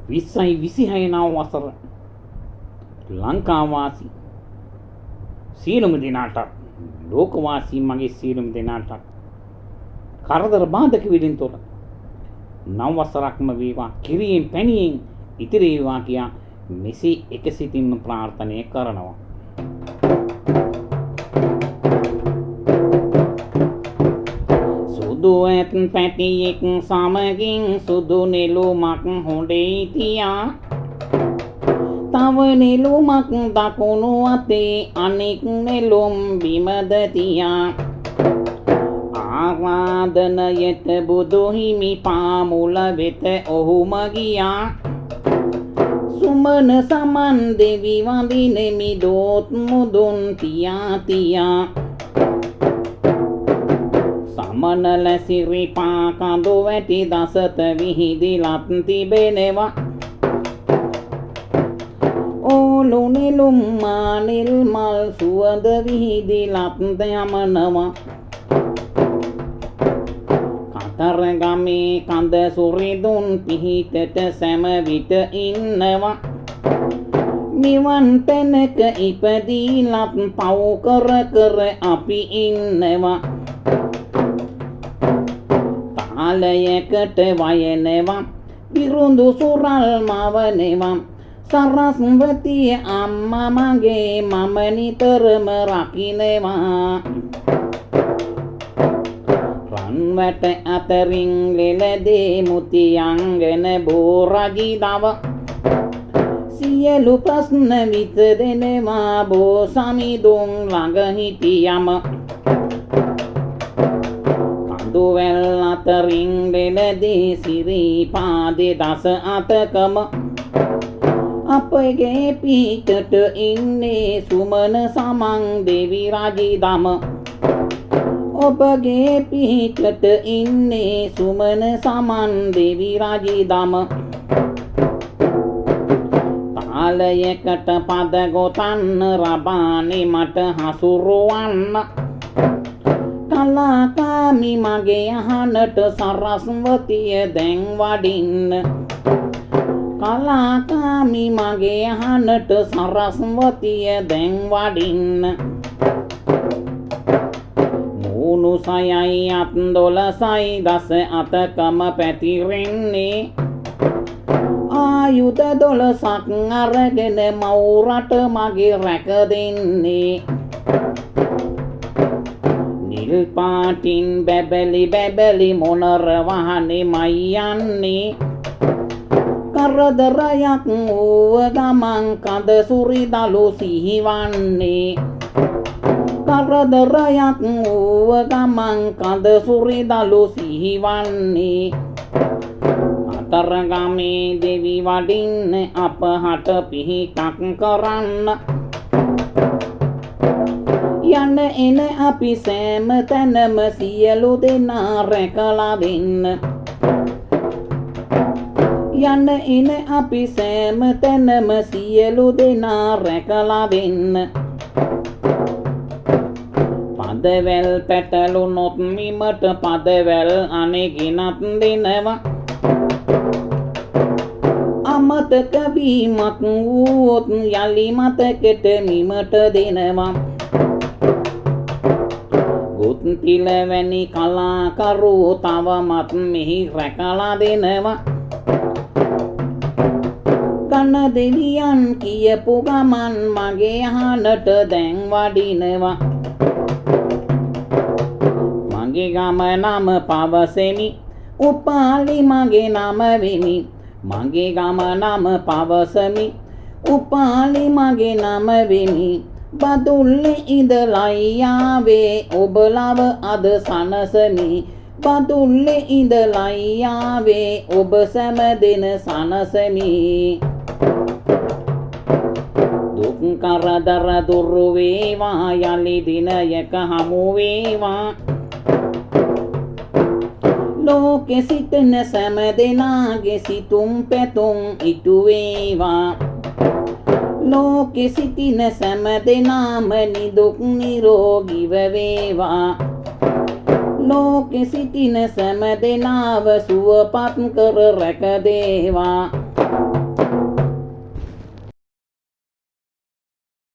2026 වසර ලංකාවාසී සියලුම දෙනාට ලෝකවාසී මගේ සියලුම දෙනාට කරදර බාධක වලින් තොර නව වසරක්ම වේවා කිරියෙන් පැණියෙන් ඉතිරි වේවා කියා මෙසේ එක සිතින්ම ප්‍රාර්ථනා කරනවා. සුදු ඇත් පැටියෙක් සමගින් සුදු නෙළුමක් හොඬේ තියා තව නෙළුමක් දකුණු අතේ අනෙක් නෙළුම් බිමද තියා ආරාධනයට බුදු හිමි පාමුල වෙත ඔහුම ගියා සුමන සමන් දෙවි වඳිනෙමි දෝත් මුදුන් තියා සමනල සිරිපා කඳු වැටි දසත විහිදිලත් තිබෙනවා ඕලු නෙළුම් මානෙල් මල් සුවඳ විහිදිලත් යමනවා කතරගමේ කඳ සුරිදුන් පිහිටට සෑම විට ඉන්නවා නිවන් තැනක ඉපදීලත් පව් කර කර අපි ඉන්නවා තාලයකට වයනවා විරුඳු සුරල් මවනවා සරස්වතිය අම්මා මගේ මම නිතරම රකින්නවා රන්වැට අතරින් ලෙලදේ මුතියංගන බෝරජි දව සියලු ප්‍රශ්න විසදෙනවා බෝ සමිඳුන් ළඟ හිටියම කඳුවැල් අතරින් ලෙලදේ සිරිපාදේ දස අතකම අපගේ පිටට ඉන්නේ සුමන සමන් දෙවි රජිදම ඔබගේ පිටට ඉන්නේ සුමන සමන් දෙවි රජිදම තාලයකට පද ගොතන්න රබානේ මට හසුරුවන්න කලාකාමි මගේ අහනට සරස්වතිය දැන් වඩින්න කලාකාමි මගේ අහනට සරස්වතිය දැන් වඩින්න මූණු සයයි අත් 12යි දස අතකම පැතිරෙන්නේ ආයුධ 12ක් අරගෙන මවුරට මගේ රැක දෙන්නේ නිල් පාටින් බැබලි මොනර වහනේ මයි යන්නේ කරදරයක් වූව ගමන් කඳ සුරිදලු සිහිවන්නේ කරදරයක් වූව ගමන් කඳ සුරිදලු සිහිවන්නේ අතරගමේ දෙවි වඩින්න අපහට පිහිටක් කරන්න යන්න එන අපි සෑම තැනම සියලු දෙනා රැකලා දෙන්න යන්න එන අපි සෑම තැනම සියලු දෙනා රැකලා දෙන්න පදවැල් පැටලුනොත් මිමට පදවැල් අනෙගිනත් දෙනවා අමතක වීමක් වූවොත් යලි මතකෙට මිමට දෙනවා ගුත්තිල වැනි කලාකරු තවමත් මෙහි රැකලා දෙනවා කන දෙවියන් කියපු ගමන් මගේ අහනට දැන් වඩිනවා මගේ ගම නම පවසෙමි උපාලි මගේ නම වෙමි මගේ ගම නම පවසමි උපාලි මගේ නම වෙමි බදුල්ලේ ඉඳලයි ආවේ ඔබ ලව අද සනසමි බදුල්ලේ ඉඳලයි ආවේ ඔබ සෑම දින සනසමි දුක් කරදර දුරු වේවා යලි දිනයක හමු වේවා ලෝකෙ සිටින සෑම දෙනාගේ සිතුම් පැතුම් ඉටු වේවා ලෝකෙ සිටින සෑම දෙනාම නිදුක් නිරෝගීව වේවා ලෝකෙ සිටින සෑම දෙනාව සුවපත් කර රැක දේවා